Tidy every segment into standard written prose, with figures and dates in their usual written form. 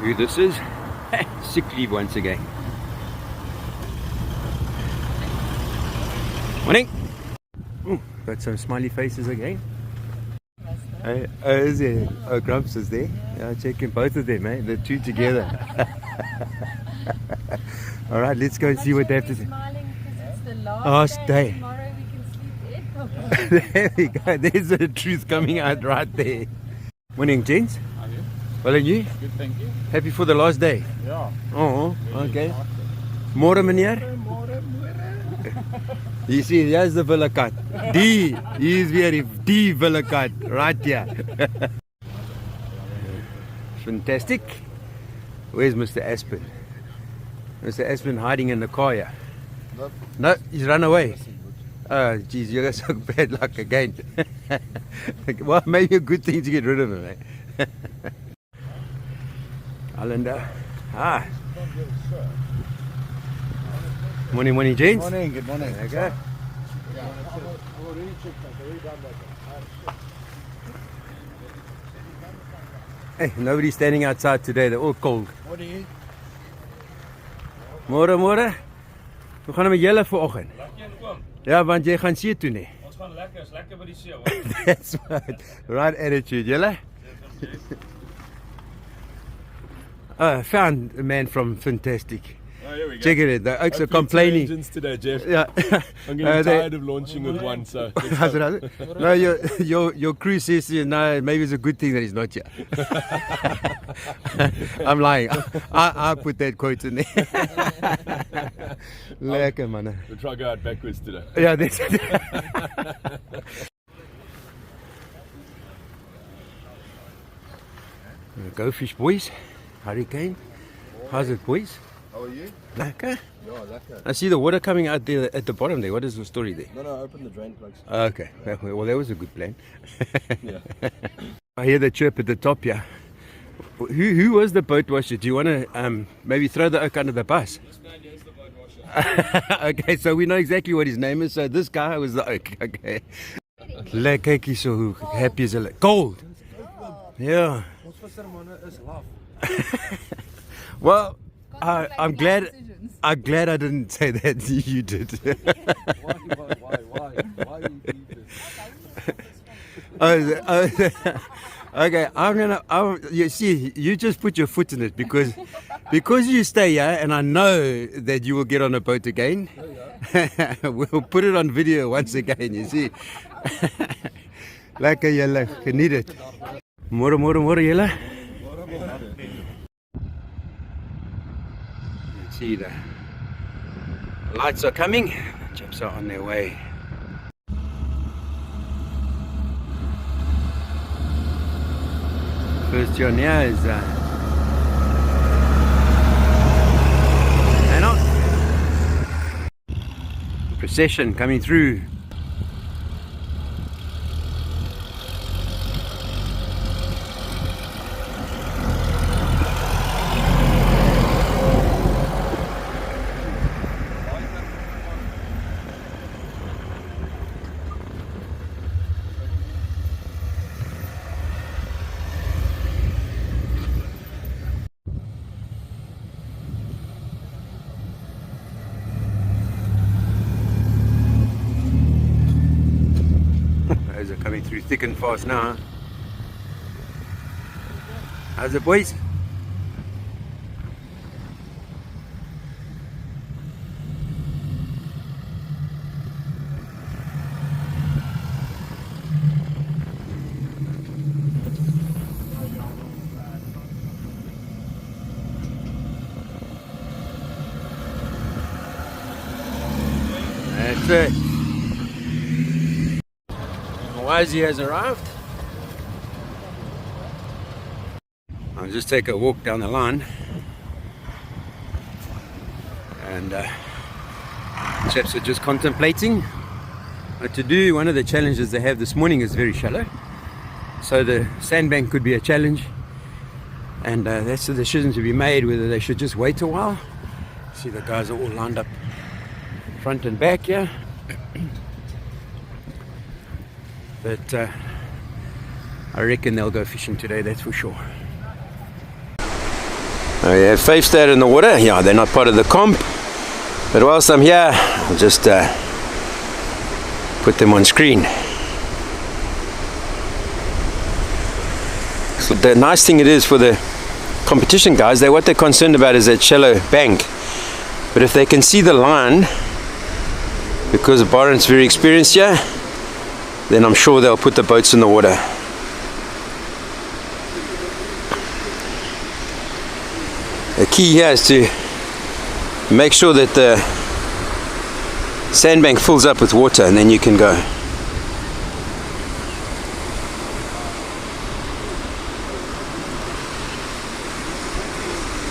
who this is. Sick leave once again. Morning. Ooh, got some smiley faces again. Hey, is there? Oh, Grumps is there. Yeah, checking both of them, eh? The two together. All right, let's go and see what they have to say. It's the last day. Tomorrow we can sleep in. There we go. There's the truth coming out right there. Morning, gents. How are you? Well, and you? Good, thank you. Happy for the last day? Yeah. Oh, okay. Môre, meneer? You see, here's the villa cut. D. He is very D villa cut. Right here. Fantastic. Where's Mr. Aspen? Mr. Aspen hiding in the car here. Nope. No, he's run away. Oh, geez, you got some bad luck again. Well, maybe a good thing to get rid of him, eh? Islander. Ah. Morning, morning, gents. Morning, good morning. Okay. Hey, nobody's standing outside today. They're all cold. Morning. Môre, môre. We gaan met julle vanoggend. Ja, want jy gaan see toe nie. Ons gaan lekker, is lekker by die see hoor. That's right. Right attitude, julle. Found a man from Fantastic. Oh, here we go. Check it out. They're also complaining. Engines today, Jeff. Yeah. I'm getting tired of launching with one, so. How's it? No, your crew says no. Maybe it's a good thing that he's not here. I'm lying. I put that quote in there. Lekker man. We'll try to go out backwards today. Yeah, that's it. Go fish, boys. Hurricane. How's it, boys? How are you? Lekker. Yeah, lekker. I see the water coming out there at the bottom there. What is the story there? No, open the drain plugs. Okay. Well, that was a good plan. Yeah. I hear the chirp at the top here. Who was the boat washer? Do you want to maybe throw the oak under the bus? This man is the boat washer. Okay, so we know exactly what his name is. So this guy was the oak. Okay. Lekker kyk so hoe happy is hulle. Cold. Yeah. Well, I'm glad I didn't say that. You did. Why you do this? Okay, you see, you just put your foot in it because you stay here, and I know that you will get on a boat again. We'll put it on video once again. You see, like julle geniet dit. Môre, môre, môre julle. See the lights are coming. Chaps are on their way. First one here is hang on. Procession coming through. Those are coming through thick and fast now. Huh? How's it, boys? That's it. Wisey has arrived. I'll just take a walk down the line, and chaps are just contemplating what to do. One of the challenges they have this morning is very shallow, so the sandbank could be a challenge, and that's the decision to be made, whether they should just wait a while. See, the guys are all lined up front and back here. But I reckon they'll go fishing today, that's for sure. Oh yeah, Faith stayed in the water. Yeah, they're not part of the comp. But whilst I'm here, I'll just put them on screen. So the nice thing it is for the competition guys, what they're concerned about is that shallow bank. But if they can see the line, because Barraca's very experienced here, then I'm sure they'll put the boats in the water. The key here is to make sure that the sandbank fills up with water, and then you can go.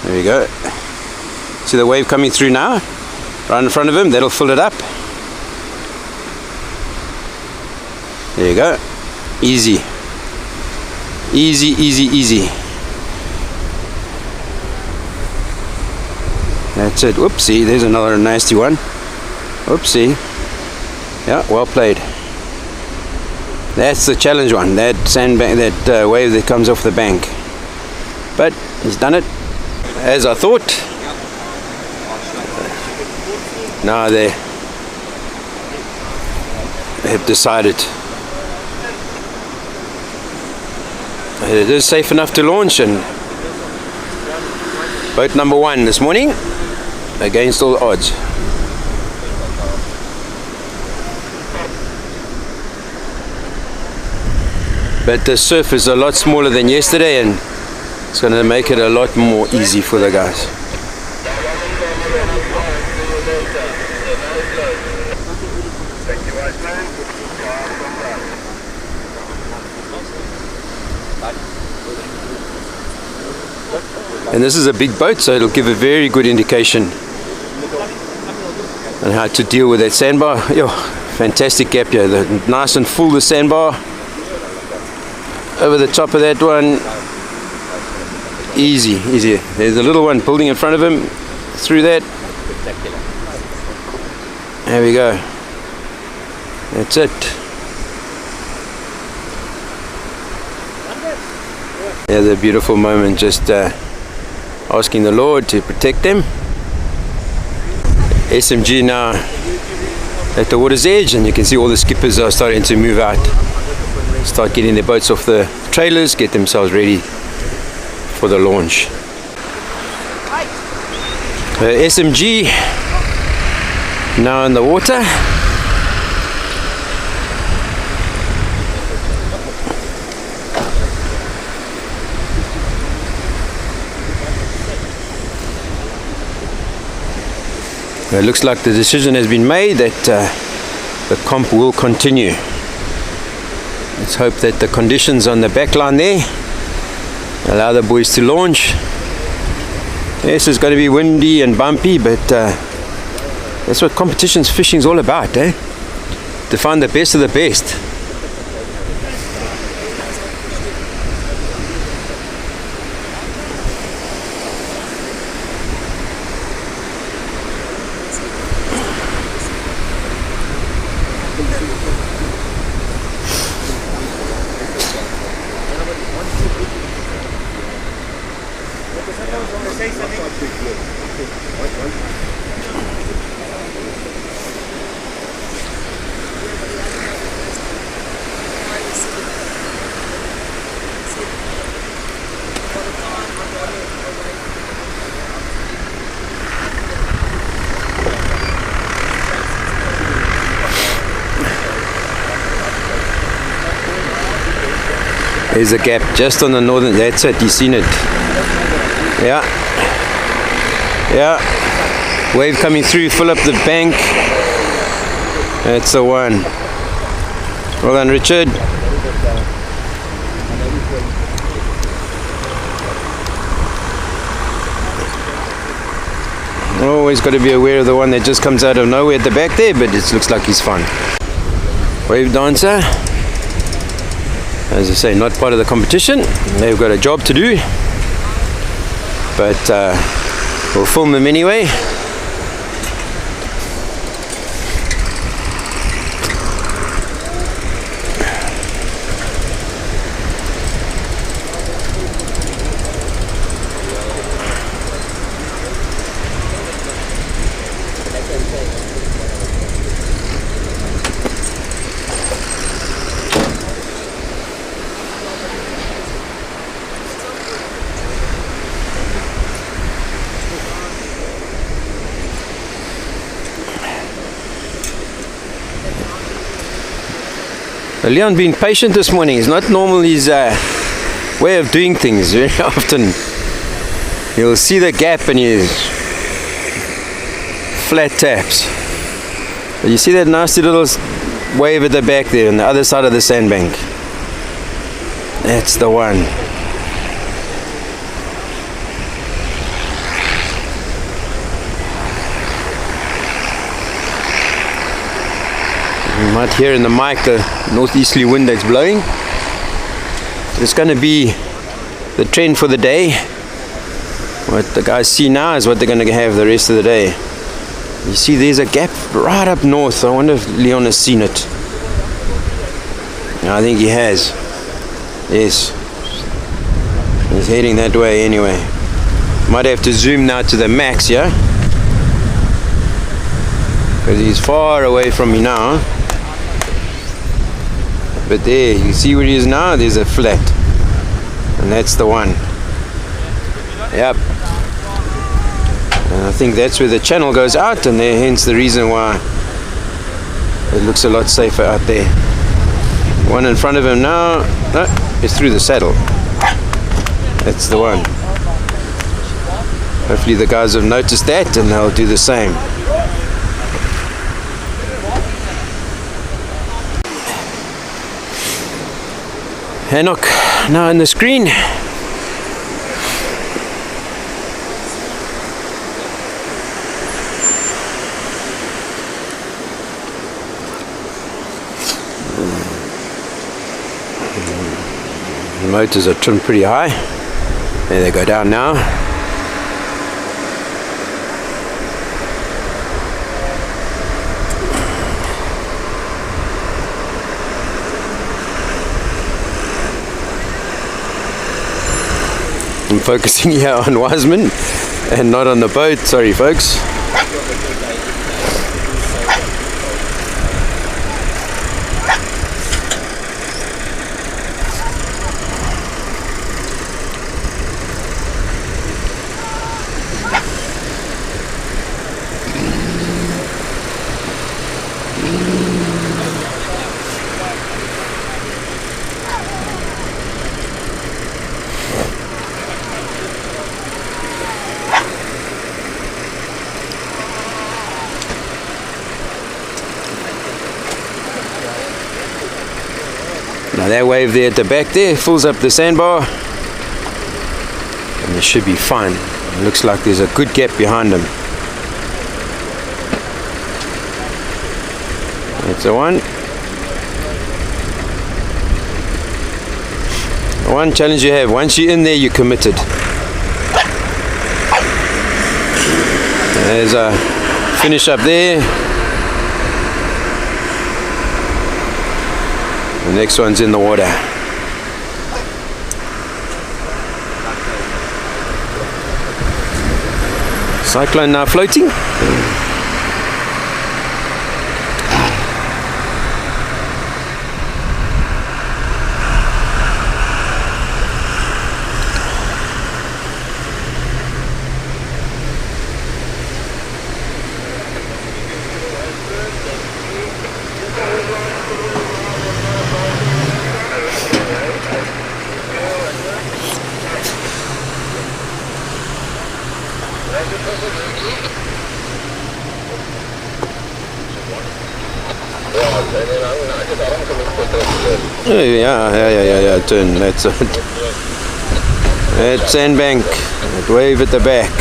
There you go. See the wave coming through now? Right in front of him, that'll fill it up. There you go. Easy. Easy, easy, easy. That's it. Whoopsie, there's another nasty one. Whoopsie. Yeah, well played. That's the challenge one. That sandbank, that wave that comes off the bank. But he's done it. As I thought. Now they have decided it is safe enough to launch, and boat number 1 this morning against all odds. But the surf is a lot smaller than yesterday, and it's going to make it a lot more easy for the guys. And this is a big boat, so it'll give a very good indication on how to deal with that sandbar. Yo, fantastic gap here. Nice and full, the sandbar. Over the top of that one. Easy, easy. There's a little one building in front of him. Through that. There we go. That's it. Yeah, the beautiful moment, just asking the Lord to protect them. SMG now at the water's edge, and you can see all the skippers are starting to move out, start getting their boats off the trailers, get themselves ready for the launch. SMG now in the water. It looks like the decision has been made that the comp will continue. Let's hope that the conditions on the back line there allow the boys to launch. Yes, it's going to be windy and bumpy, but that's what competitions fishing is all about, eh? To find the best of the best. There's a gap just on the northern, that's it, you've seen it. Yeah. Yeah. Wave coming through, fill up the bank. That's the one. Well done, Richard. Always got to be aware of the one that just comes out of nowhere at the back there, but it looks like he's fine. Wave dancer. As I say, not part of the competition. They've got a job to do, but we'll film them anyway. So Leon being patient this morning is not normal his way of doing things. Very often you'll see the gap and you flat taps. But you see that nasty little wave at the back there on the other side of the sandbank. That's the one. You might hear in the mic the northeasterly wind that's blowing. It's going to be the trend for the day. What the guys see now is what they're going to have the rest of the day. You see there's a gap right up north. I wonder if Leon has seen it. I think he has. Yes. He's heading that way anyway. Might have to zoom now to the max, yeah? Because he's far away from me now. But there, you see where he is now? There's a flat. And that's the one. Yep. And I think that's where the channel goes out, and there, hence the reason why it looks a lot safer out there. One in front of him now, it's through the saddle. That's the one. Hopefully the guys have noticed that and they'll do the same. Hanok now on the screen. The motors are trimmed pretty high. There they go down now. I'm focusing here on Wiseman and not on the boat. Sorry folks. Now that wave there at the back there fills up the sandbar and it should be fine. It looks like there's a good gap behind them. That's the one. The one challenge you have, once you're in there you're committed. There's a finish up there. The next one's in the water. Cyclone now floating. Yeah, turn, that's it. That sandbank, that wave at the back.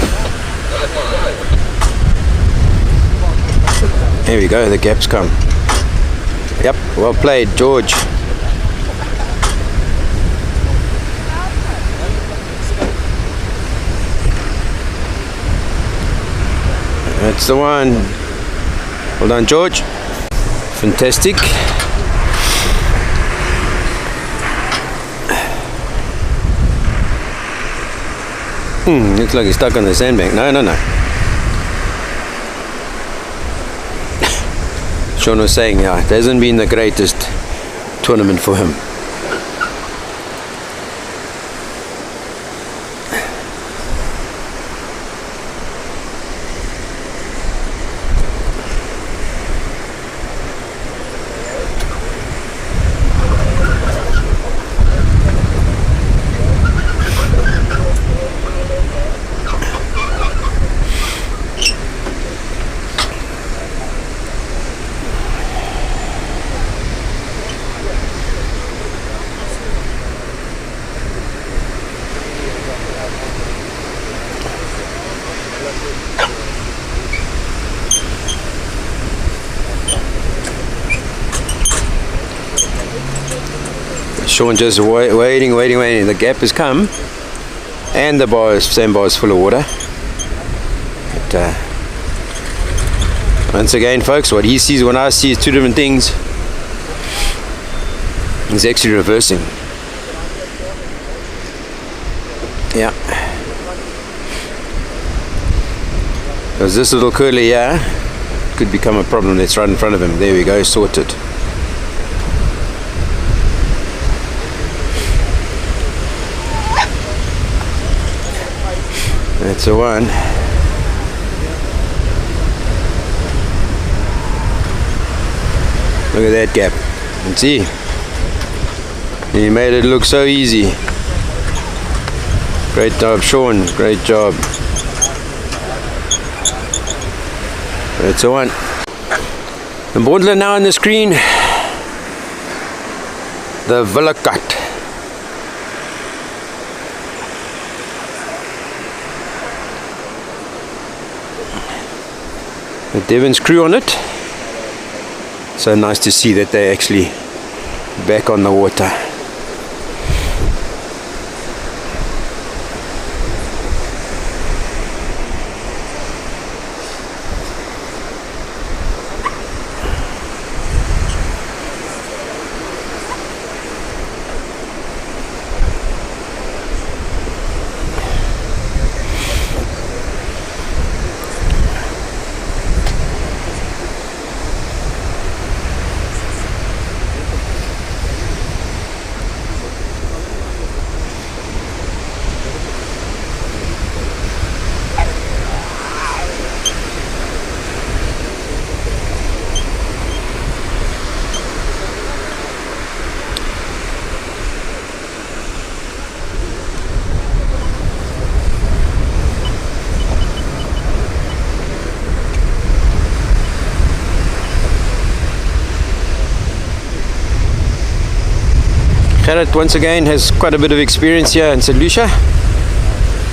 There we go, the gaps come. Yep, well played, George. That's the one. Well done, George. Fantastic. Looks like he's stuck on the sandbank. No. Sean was saying, yeah, it hasn't been the greatest tournament for him. Sean just waiting. The gap has come, and the sandbar is full of water. But, once again, folks, what he sees, what I see is two different things. He's actually reversing. Yeah. Because this little curly here could become a problem. That's right in front of him. There we go, sorted. That's a one. Look at that gap. And see, he made it look so easy. Great job, Sean. Great job. That's a one. The Bondler now on the screen. The Villa Cut. The Devon's crew on it. So nice to see that they're actually back on the water. Gerrit once again has quite a bit of experience here in St. Lucia,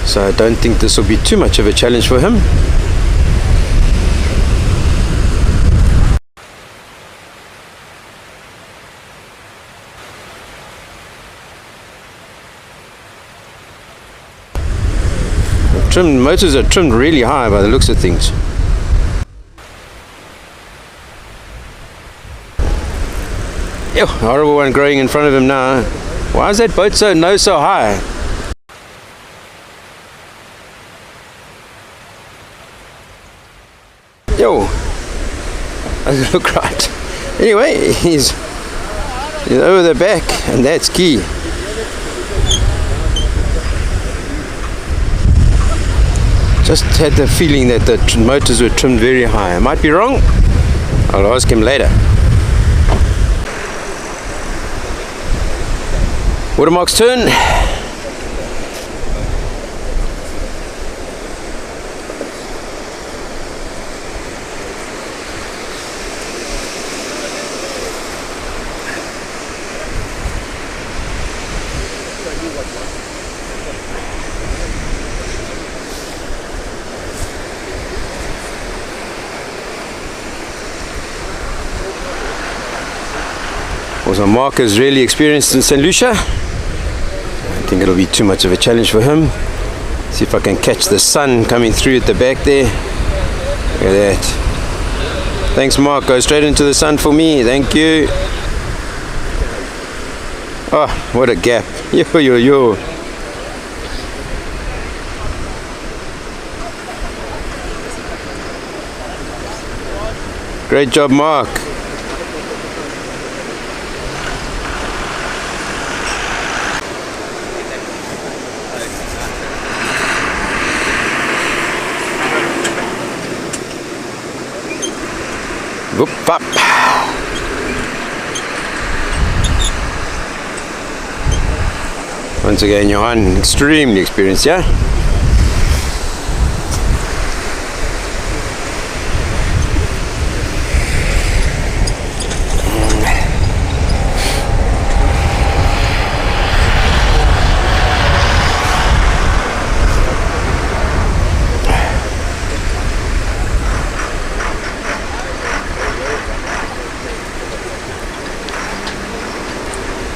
so I don't think this will be too much of a challenge for him. The motors are trimmed really high by the looks of things. Ew, horrible one growing in front of him now. Why is that boat so high? Yo, doesn't look right. Anyway, he's over the back, and that's key. Just had the feeling that the motors were trimmed very high. I might be wrong. I'll ask him later. Watermark's turn. Also, Mark is really experienced in St. Lucia. I think it'll be too much of a challenge for him. See if I can catch the sun coming through at the back there. Look at that. Thanks, Mark. Go straight into the sun for me. Thank you. Oh, what a gap. Yo. Great job, Mark. Whoop, up. Once again, Johan, extremely experienced, yeah?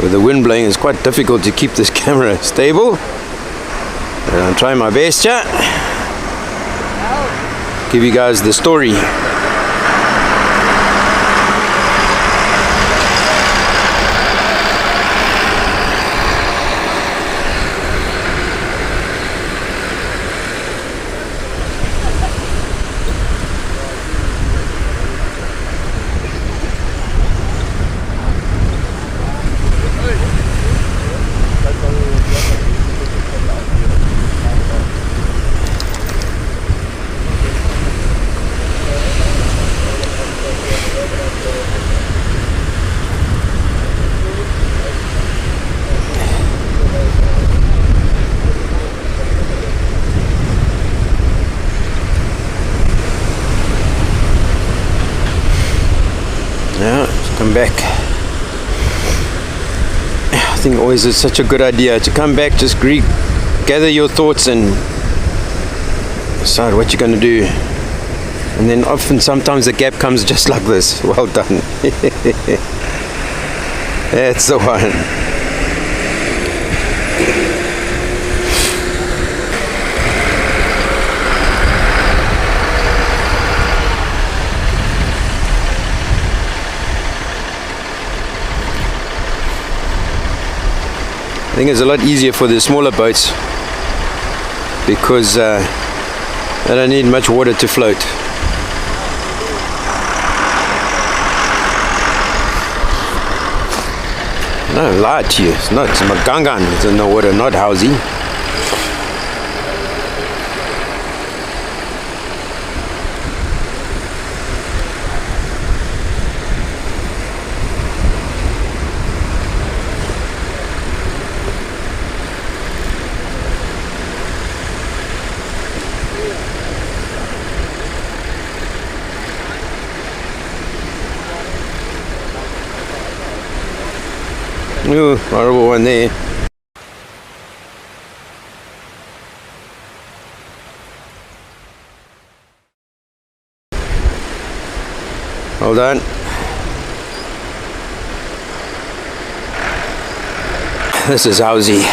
With the wind blowing, it's quite difficult to keep this camera stable. But I'm trying my best here. Give you guys the story. Back. I think always it's such a good idea to come back, just gather your thoughts and decide what you're going to do, and then often sometimes the gap comes just like this. Well done. That's the one. I think it's a lot easier for the smaller boats because they don't need much water to float. No, lie to you. It's not. It's Magangan. It's in the water, not Housey. Ooh, horrible one there. Hold on. This is Housey.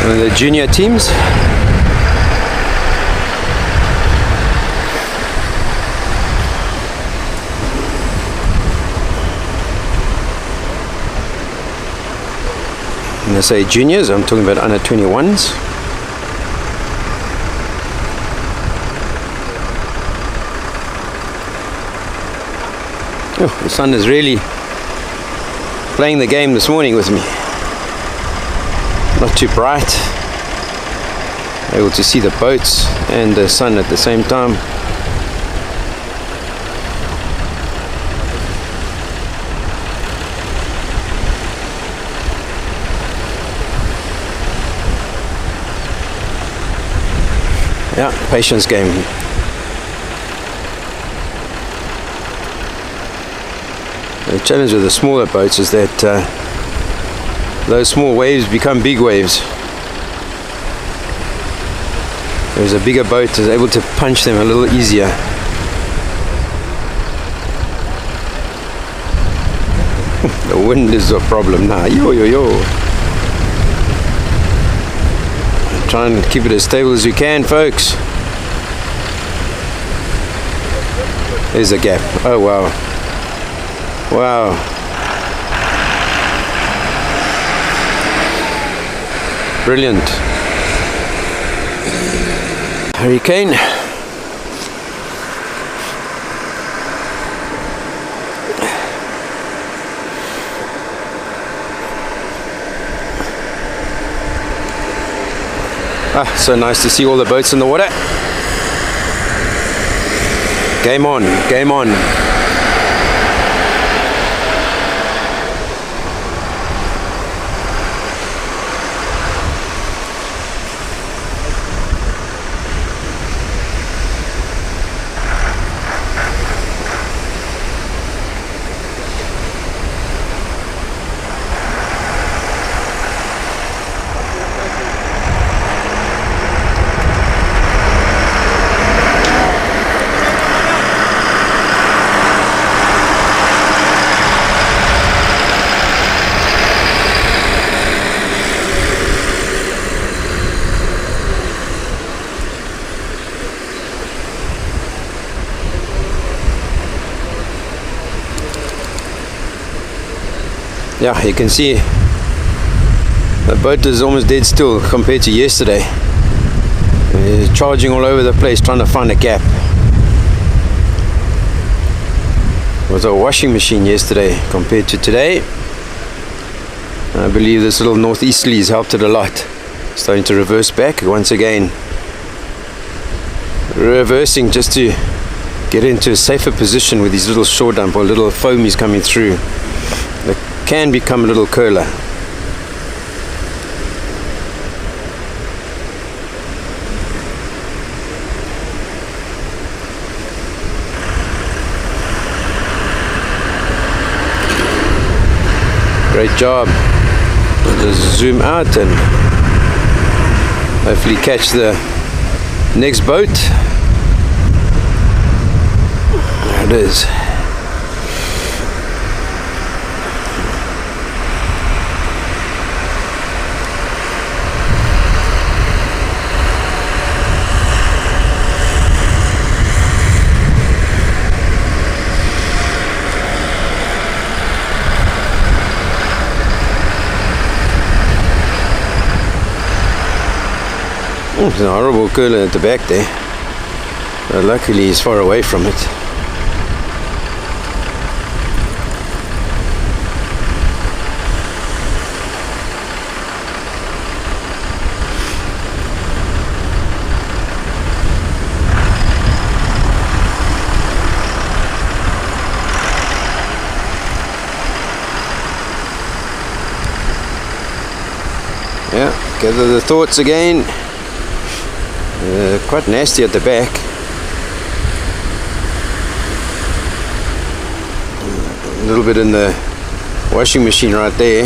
One of the junior teams. When I say juniors, I'm talking about under 21s. Oh, the sun is really playing the game this morning with me. Not too bright. Able to see the boats and the sun at the same time. Yeah, patience game. The challenge with the smaller boats is that those small waves become big waves. Whereas a bigger boat is able to punch them a little easier. The wind is a problem now. Yo. Try and keep it as stable as you can, folks. There's a gap. Oh wow. Wow. Brilliant. Hurricane. So nice to see all the boats in the water. Game on, game on. Yeah, you can see the boat is almost dead still compared to yesterday. It's charging all over the place trying to find a gap. It was a washing machine yesterday compared to today. I believe this little northeasterly has helped it a lot. Starting to reverse back once again. Reversing just to get into a safer position with these little shore dump or little foamies coming through. They can become a little curler. Great job. Just zoom out and hopefully catch the next boat. There it is. There's a horrible curler at the back there, but luckily he's far away from it. Yeah, gather the thoughts again. Quite nasty at the back. A little bit in the washing machine right there.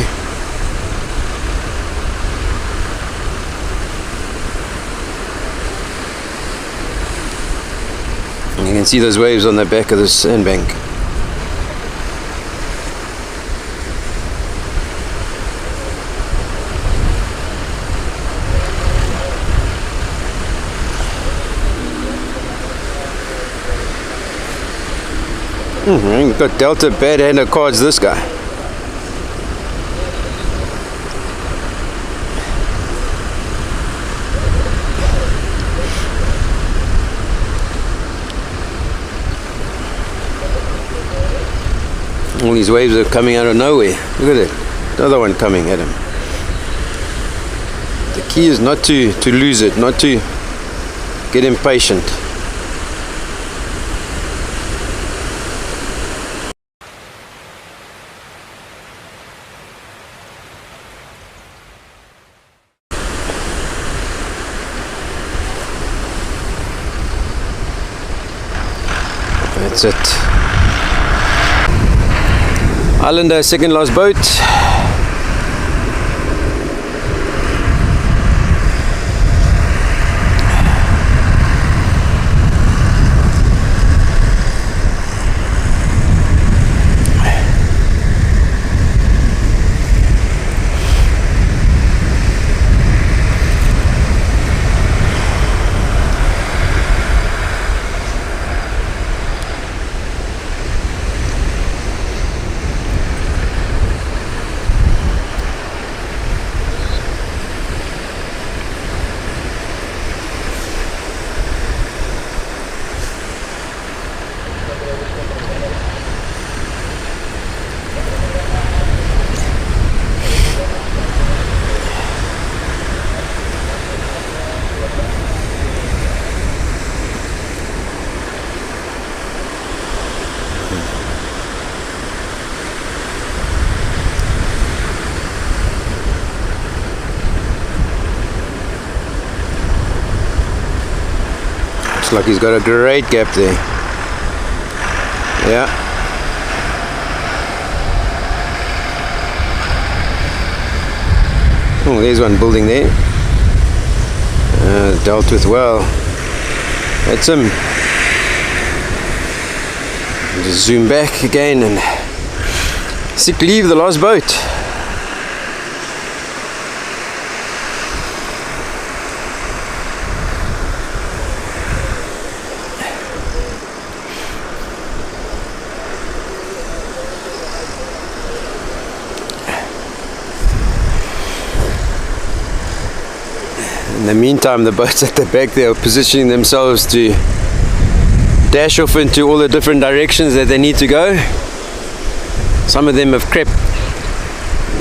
And you can see those waves on the back of the sandbank. We've got Delta bad-hander cards, this guy. All these waves are coming out of nowhere. Look at it. Another one coming at him. The key is not to lose it, not to get impatient. That's it. Islander, second last boat. Looks like he's got a great gap there. Yeah. Oh, there's one building there. Dealt with well. That's him. Just zoom back again and sick leave the last boat. the meantime, the boats at the back there are positioning themselves to dash off into all the different directions that they need to go. Some of them have crept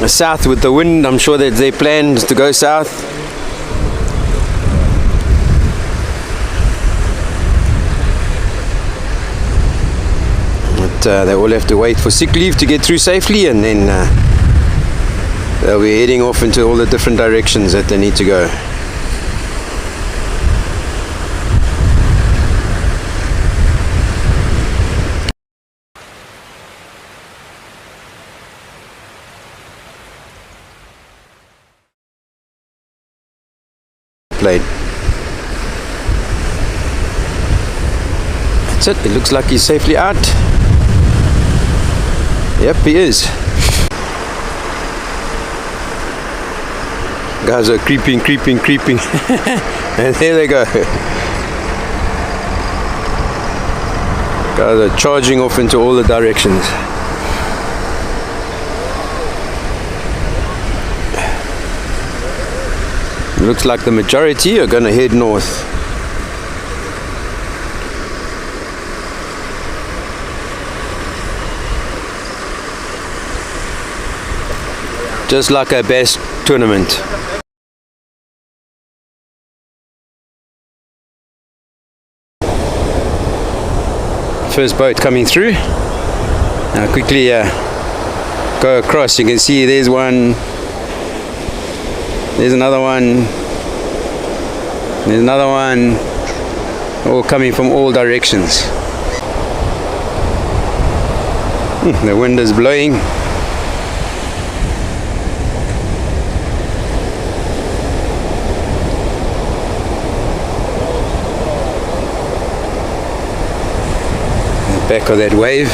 south with the wind. I'm sure that their plan is to go south. But they all have to wait for sick leave to get through safely, and then they'll be heading off into all the different directions that they need to go. Played. That's it. It looks like he's safely out. Yep, he is. Guys are creeping. And there they go. Guys are charging off into all the directions. Looks like the majority are going to head north. Just like a bass tournament. First boat coming through. Now quickly go across. You can see there's one. There's another one. There's another one. All coming from all directions. The wind is blowing. The back of that wave.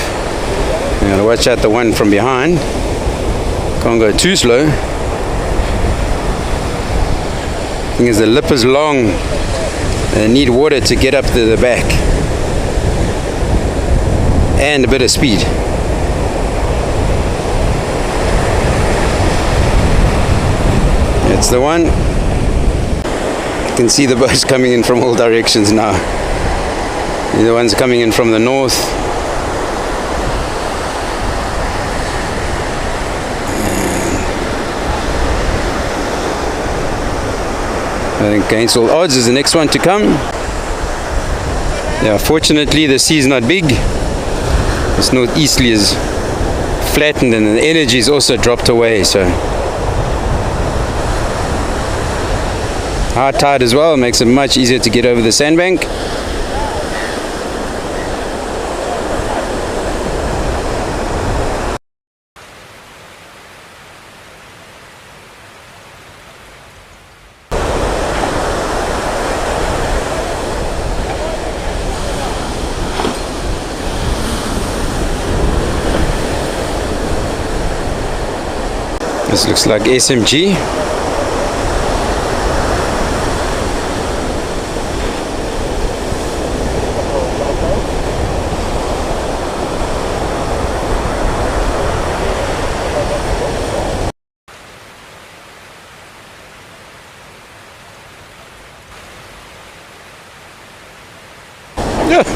You gotta watch out the one from behind. Can't go too slow. Thing is, the lip is long. They need water to get up to the back, and a bit of speed. That's the one. You can see the boats coming in from all directions now. The ones coming in from the north. I think against all odds is the next one to come. Yeah, fortunately the sea is not big. This northeasterly is flattened and the energy is also dropped away, so high tide as well makes it much easier to get over the sandbank. This looks like SMG.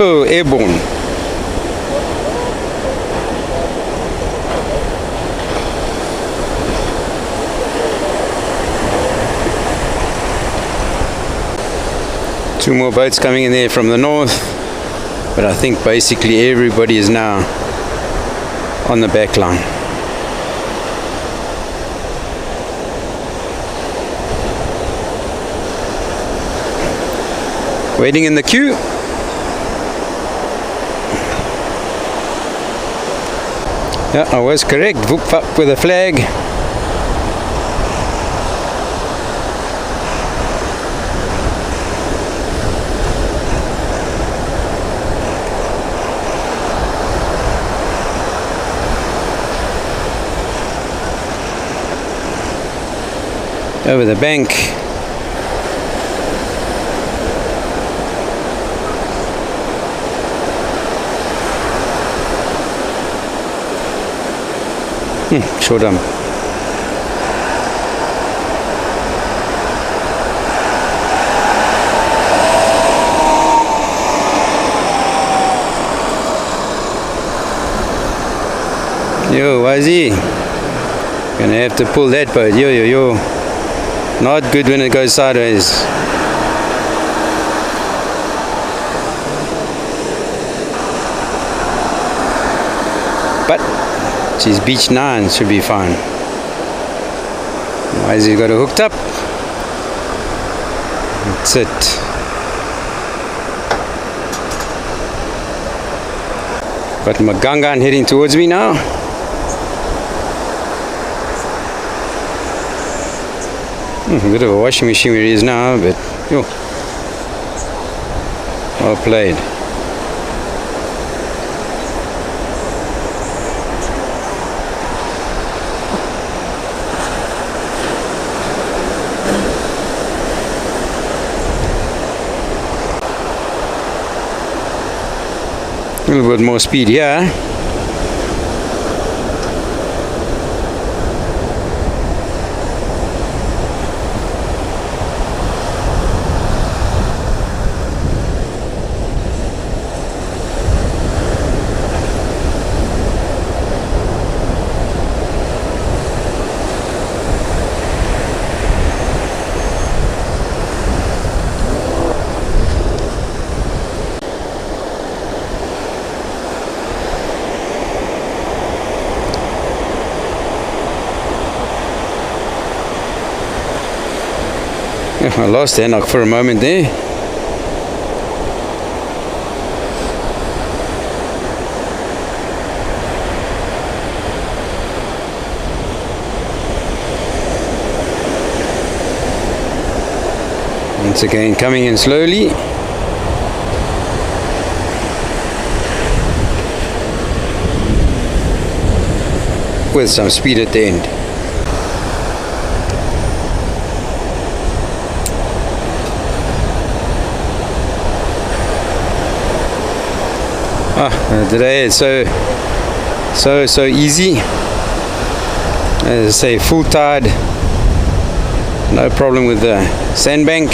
Oh, airborne. Two more boats coming in there from the north, but I think basically everybody is now on the back line. Waiting in the queue. Yeah, I was correct. Whoop up with a flag. Over the bank. Short arm. Yo, Wazzy. Gonna have to pull that boat. Yo. Not good when it goes sideways. But she's beach 9, should be fine. Wazzy got it hooked up. That's it. Got Magangan heading towards me now. A bit of a washing machine where he is now, but yo, well played. A little bit more speed here. I lost the knock for a moment there. Once again coming in slowly. With some speed at the end. Today it's so easy. As I say, full tide, no problem with the sandbank.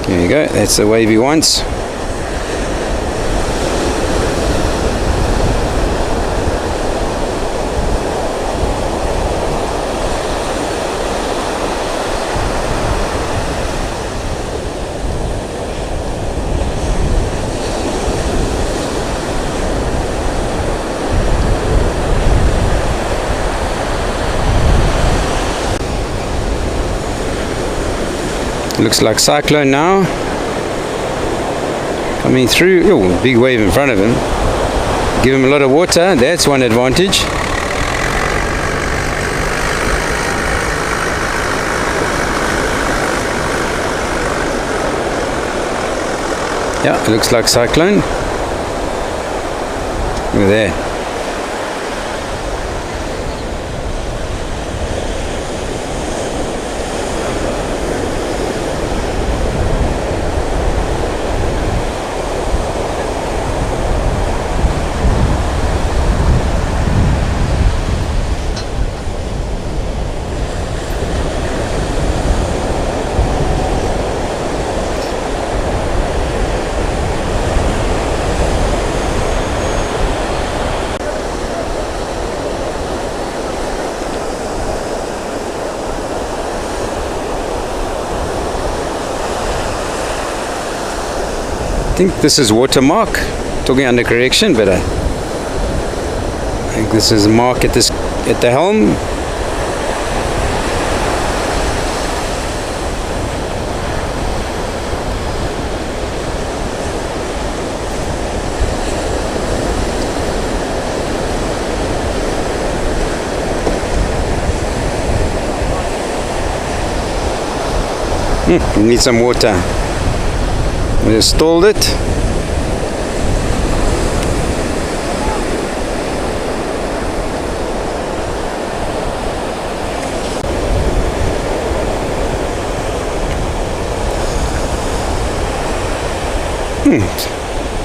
There you go, that's the wave he wants. Looks like cyclone now coming through. Oh, big wave in front of him. Give him a lot of water, that's one advantage. Yeah, it looks like cyclone. Look at that. I think this is watermark, talking under correction, but I think this is mark at the helm. We need some water. We just stalled it.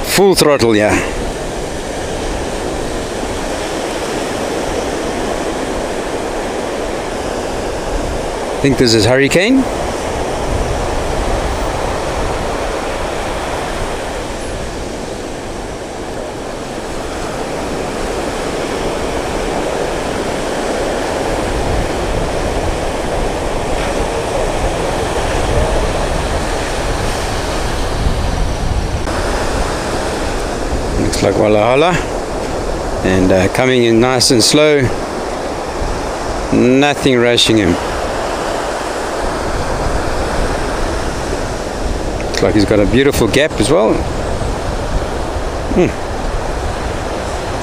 Full throttle, yeah. I think this is Hurricane. Looks like Walhalla, and coming in nice and slow, nothing rushing him. Looks like he's got a beautiful gap as well,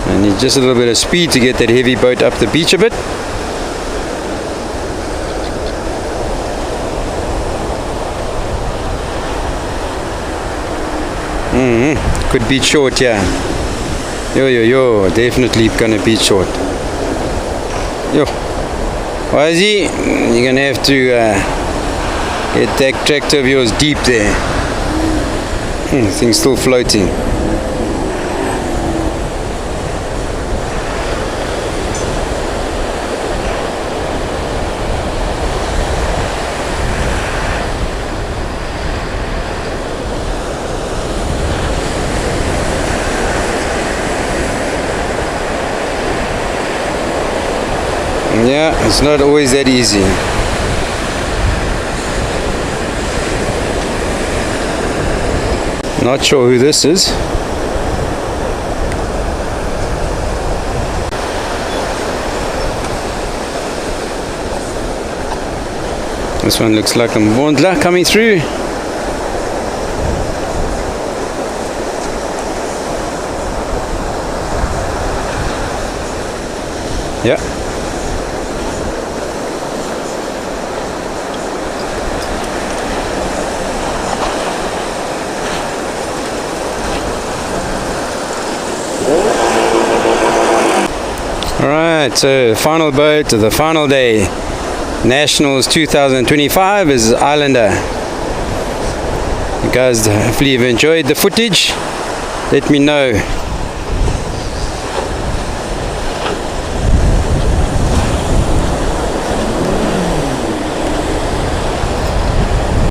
and need just a little bit of speed to get that heavy boat up the beach a bit. Could beat short, yeah. Yo, definitely gonna beat short. Yo, Ozzy, you're gonna have to get that tractor of yours deep there. Thing's still floating. Yeah, it's not always that easy. Not sure who this is. This one looks like a Mbondla coming through. Yeah. Alright, so final boat of the final day, Nationals 2025, is Islander. You guys hopefully you've enjoyed the footage. Let me know